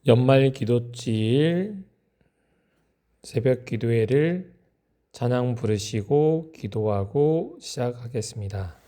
연말 기도일 새벽 기도회를 찬양 부르시고 기도하고 시작하겠습니다.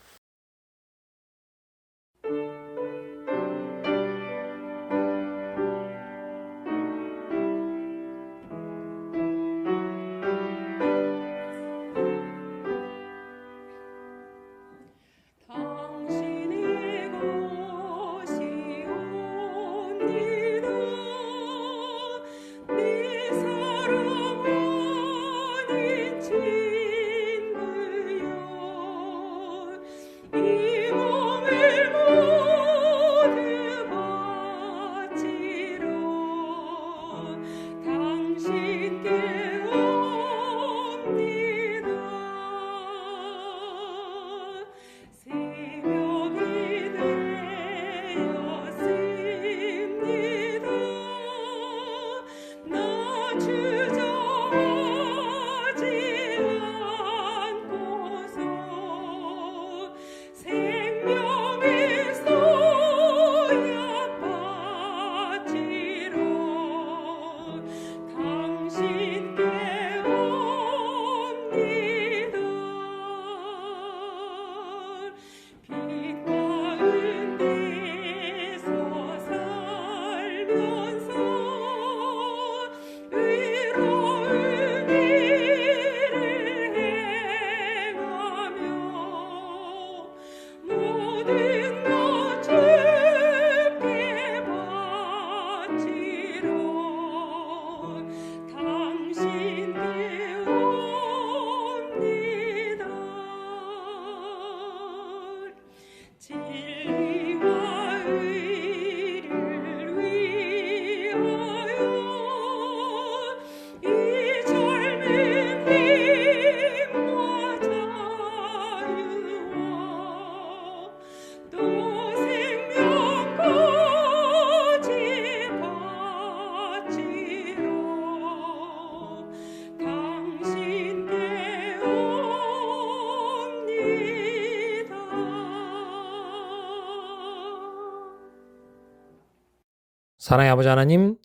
사랑의 아버지 하나님,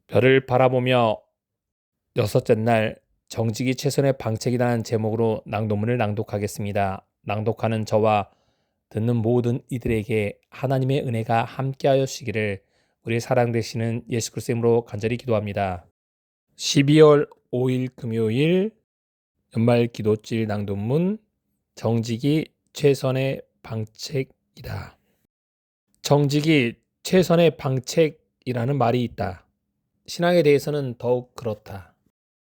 별을 바라보며 여섯째 날 정직이 최선의 방책이라는 제목으로 낭독문을 낭독하겠습니다. 낭독하는 저와 듣는 모든 이들에게 하나님의 은혜가 함께하여 주시기를 우리 사랑되시는 예수 그리스도의 이름으로 간절히 기도합니다. 12월 5일 금요일 연말 기도질 낭독문 정직이 최선의 방책이다. 정직이 최선의 방책이라는 말이 있다. 신앙에 대해서는 더욱 그렇다.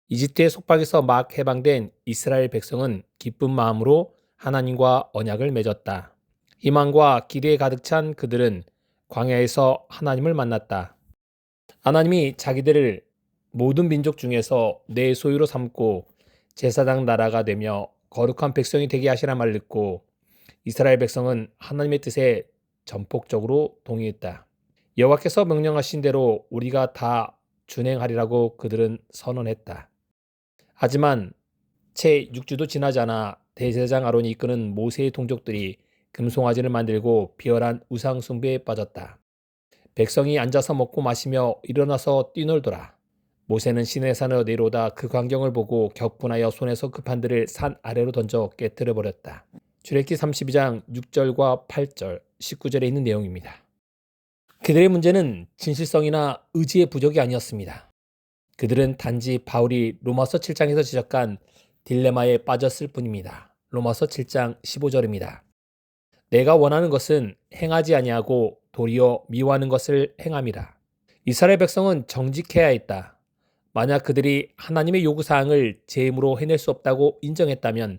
이집트의 속박에서 막 해방된 이스라엘 백성은 기쁜 마음으로 하나님과 언약을 맺었다. 희망과 기대에 가득 찬 그들은 광야에서 하나님을 만났다. 하나님이 자기들을 모든 민족 중에서 내 소유로 삼고 제사장 나라가 되며 거룩한 백성이 되게 하시라 말을 듣고 이스라엘 백성은 하나님의 뜻에 전폭적으로 동의했다. 여호와께서 명령하신 대로 우리가 다 준행하리라고 그들은 선언했다. 하지만 채 6주도 지나지 않아 대제사장 아론이 이끄는 모세의 동족들이 금송아지를 만들고 비열한 우상 숭배에 빠졌다. 백성이 앉아서 먹고 마시며 일어나서 뛰놀더라. 모세는 시내산으로 내려오다 그 광경을 보고 격분하여 손에서 그 판들을 산 아래로 던져 깨뜨려 버렸다. 출애굽기 32장 6절과 8절, 19절에 있는 내용입니다. 그들의 문제는 진실성이나 의지의 부족이 아니었습니다. 그들은 단지 바울이 로마서 7장에서 지적한 딜레마에 빠졌을 뿐입니다. 로마서 7장 15절입니다. 내가 원하는 것은 행하지 아니하고 도리어 미워하는 것을 행함이라. 이스라엘 백성은 정직해야 했다. 만약 그들이 하나님의 요구사항을 제 힘으로 해낼 수 없다고 인정했다면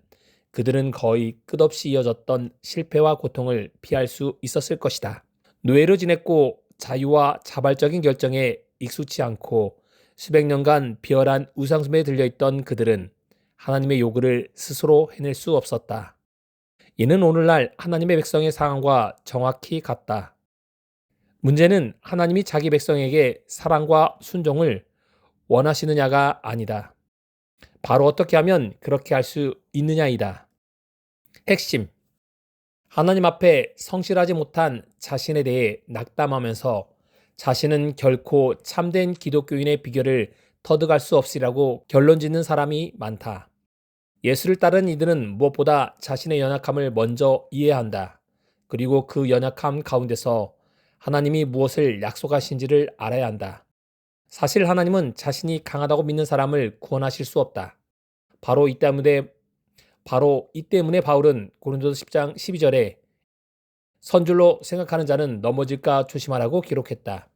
그들은 거의 끝없이 이어졌던 실패와 고통을 피할 수 있었을 것이다. 노예로 지냈고 자유와 자발적인 결정에 익숙치 않고 수백 년간 비열한 우상숭배에 들려있던 그들은 하나님의 요구를 스스로 해낼 수 없었다. 이는 오늘날 하나님의 백성의 상황과 정확히 같다. 문제는 하나님이 자기 백성에게 사랑과 순종을 원하시느냐가 아니다. 바로 어떻게 하면 그렇게 할 수 있느냐이다. 핵심. 하나님 앞에 성실하지 못한 자신에 대해 낙담하면서 자신은 결코 참된 기독교인의 비결을 터득할 수 없으리라고 결론짓는 사람이 많다. 예수를 따르는 이들은 무엇보다 자신의 연약함을 먼저 이해한다. 그리고 그 연약함 가운데서 하나님이 무엇을 약속하신지를 알아야 한다. 사실 하나님은 자신이 강하다고 믿는 사람을 구원하실 수 없다. 바로 이 때문에 바울은 고린도서 10장 12절에 선줄로 생각하는 자는 넘어질까 조심하라고 기록했다.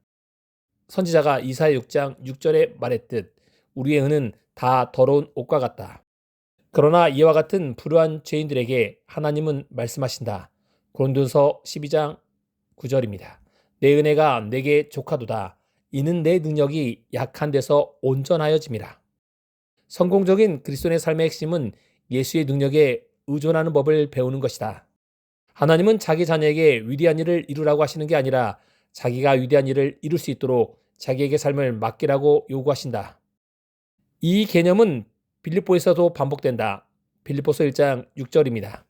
선지자가 이사야 6장 6절에 말했듯 우리의 은은 다 더러운 옷과 같다. 그러나 이와 같은 불우한 죄인들에게 하나님은 말씀하신다. 고린도서 12장 9절입니다. 내 은혜가 내게 족하도다. 이는 내 능력이 약한 데서 온전하여짐이라. 성공적인 그리스도인의 삶의 핵심은 예수의 능력에 의존하는 법을 배우는 것이다. 하나님은 자기 자녀에게 위대한 일을 이루라고 하시는 게 아니라 자기가 위대한 일을 이룰 수 있도록 자기에게 삶을 맡기라고 요구하신다. 이 개념은 빌립보에서도 반복된다. 빌립보서 1장 6절입니다.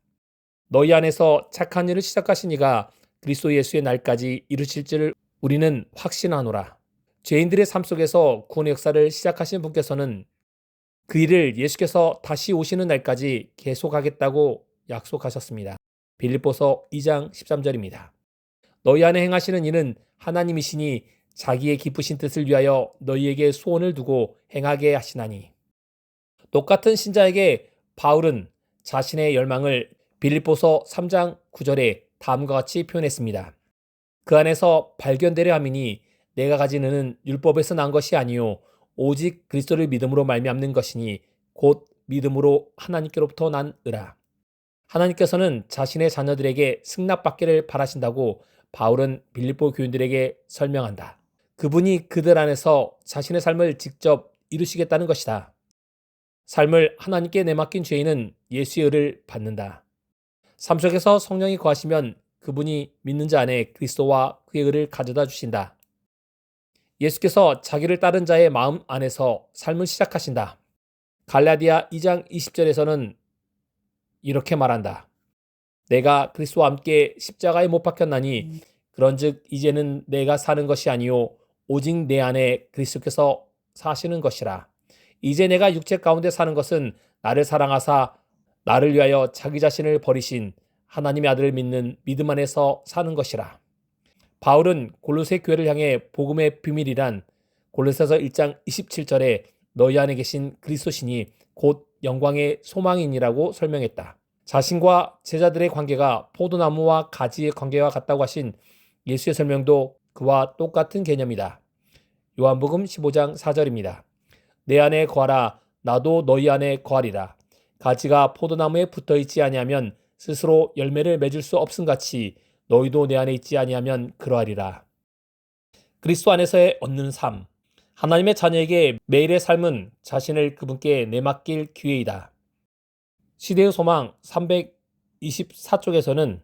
너희 안에서 착한 일을 시작하신 이가 그리스도 예수의 날까지 이루실 줄 우리는 확신하노라. 죄인들의 삶 속에서 구원의 역사를 시작하신 분께서는 그 일을 예수께서 다시 오시는 날까지 계속하겠다고 약속하셨습니다. 빌립보서 2장 13절입니다. 너희 안에 행하시는 이는 하나님이시니 자기의 기쁘신 뜻을 위하여 너희에게 소원을 두고 행하게 하시나니. 똑같은 신자에게 바울은 자신의 열망을 빌립보서 3장 9절에 다음과 같이 표현했습니다. 그 안에서 발견되려 함이니 내가 가진 은은 율법에서 난 것이 아니요 오직 그리스도를 믿음으로 말미암는 것이니 곧 믿음으로 하나님께로부터 난 의라. 하나님께서는 자신의 자녀들에게 승낙받기를 바라신다고 바울은 빌립보 교인들에게 설명한다. 그분이 그들 안에서 자신의 삶을 직접 이루시겠다는 것이다. 삶을 하나님께 내맡긴 죄인은 예수의 의를 받는다. 삶 속에서 성령이 거하시면 그분이 믿는 자 안에 그리스도와 그의 의를 가져다 주신다. 예수께서 자기를 따른 자의 마음 안에서 삶을 시작하신다. 갈라디아 2장 20절에서는 이렇게 말한다. 내가 그리스도와 함께 십자가에 못 박혔나니 그런즉 이제는 내가 사는 것이 아니요 오직 내 안에 그리스도께서 사시는 것이라. 이제 내가 육체 가운데 사는 것은 나를 사랑하사 나를 위하여 자기 자신을 버리신 하나님의 아들을 믿는 믿음 안에서 사는 것이라. 바울은 골로새 교회를 향해 복음의 비밀이란 골로새서 1장 27절에 너희 안에 계신 그리스도시니 곧 영광의 소망이니라고 설명했다. 자신과 제자들의 관계가 포도나무와 가지의 관계와 같다고 하신 예수의 설명도 그와 똑같은 개념이다. 요한복음 15장 4절입니다. 내 안에 거하라 나도 너희 안에 거하리라. 가지가 포도나무에 붙어있지 아니하면 스스로 열매를 맺을 수 없음같이 너희도 내 안에 있지 아니하면 그러하리라. 그리스도 안에서의 얻는 삶. 하나님의 자녀에게 매일의 삶은 자신을 그분께 내맡길 기회이다. 시대의 소망 324쪽에서는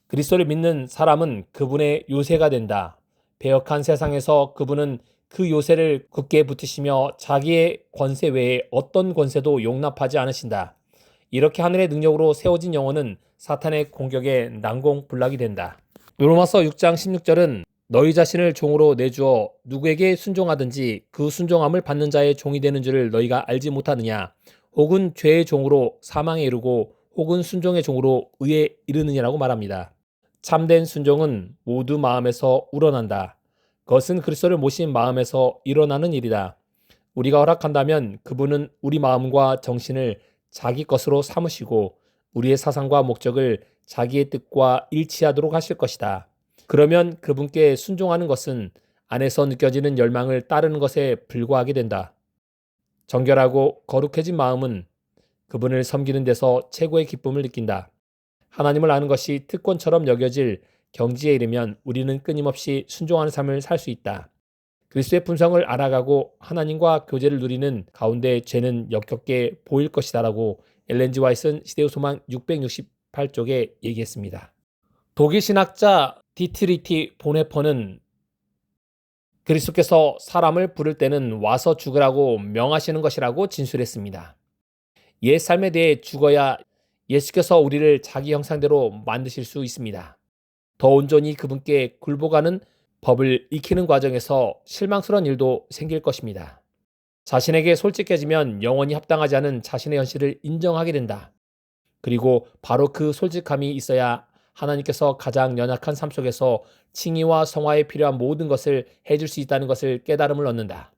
그리스도를 믿는 사람은 그분의 요새가 된다. 배역한 세상에서 그분은 그 요새를 굳게 붙이시며 자기의 권세 외에 어떤 권세도 용납하지 않으신다. 이렇게 하늘의 능력으로 세워진 영혼은 사탄의 공격에 난공불락이 된다. 로마서 6장 16절은 너희 자신을 종으로 내주어 누구에게 순종하든지 그 순종함을 받는 자의 종이 되는 줄을 너희가 알지 못하느냐. 혹은 죄의 종으로 사망에 이르고 혹은 순종의 종으로 의에 이르느냐라고 말합니다. 참된 순종은 모두 마음에서 우러난다. 그것은 그리스도를 모신 마음에서 일어나는 일이다. 우리가 허락한다면 그분은 우리 마음과 정신을 자기 것으로 삼으시고 우리의 사상과 목적을 자기의 뜻과 일치하도록 하실 것이다. 그러면 그분께 순종하는 것은 안에서 느껴지는 열망을 따르는 것에 불과하게 된다. 정결하고 거룩해진 마음은 그분을 섬기는 데서 최고의 기쁨을 느낀다. 하나님을 아는 것이 특권처럼 여겨질 경지에 이르면 우리는 끊임없이 순종하는 삶을 살 수 있다. 그리스도의 품성을 알아가고 하나님과 교제를 누리는 가운데 죄는 역겹게 보일 것이다라고 엘렌 G 화이트는 시대의 소망 668쪽에 얘기했습니다. 독일 신학자 디트리히 보네퍼는 그리스도께서 사람을 부를 때는 와서 죽으라고 명하시는 것이라고 진술했습니다. 옛 삶에 대해 죽어야 예수께서 우리를 자기 형상대로 만드실 수 있습니다. 더 온전히 그분께 굴복하는 법을 익히는 과정에서 실망스러운 일도 생길 것입니다. 자신에게 솔직해지면 영원히 합당하지 않은 자신의 현실을 인정하게 된다. 그리고 바로 그 솔직함이 있어야 하나님께서 가장 연약한 삶 속에서 칭의와 성화에 필요한 모든 것을 해줄 수 있다는 것을 깨달음을 얻는다.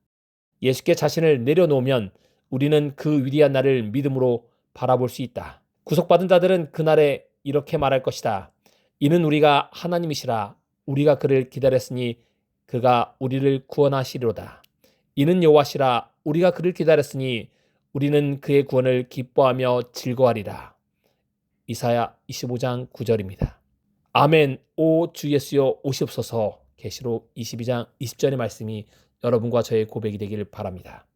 예수께 자신을 내려놓으면 우리는 그 위대한 날을 믿음으로 바라볼 수 있다. 구속받은 자들은 그날에 이렇게 말할 것이다. 이는 우리가 하나님이시라. 우리가 그를 기다렸으니 그가 우리를 구원하시리로다. 이는 여호와시라. 우리가 그를 기다렸으니 우리는 그의 구원을 기뻐하며 즐거워하리라. 이사야 25장 9절입니다. 아멘. 오 주 예수여 오시옵소서. 계시록 22장 20절의 말씀이 여러분과 저의 고백이 되길 바랍니다.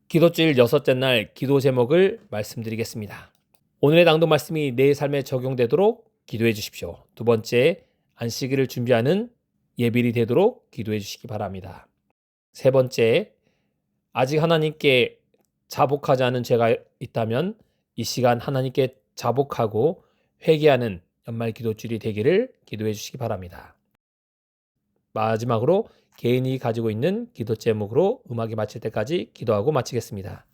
기도주일 여섯째 날 기도 제목을 말씀드리겠습니다. 오늘의 낭독 말씀이 내 삶에 적용되도록 기도해 주십시오. 두 번째, 안식일을 준비하는 예비일이 되도록 기도해 주시기 바랍니다. 세 번째, 아직 하나님께 자복하지 않은 죄가 있다면 이 시간 하나님께 자복하고 회개하는 연말 기도주일이 되기를 기도해 주시기 바랍니다. 마지막으로 개인이 가지고 있는 기도 제목으로 음악이 마칠 때까지 기도하고 마치겠습니다.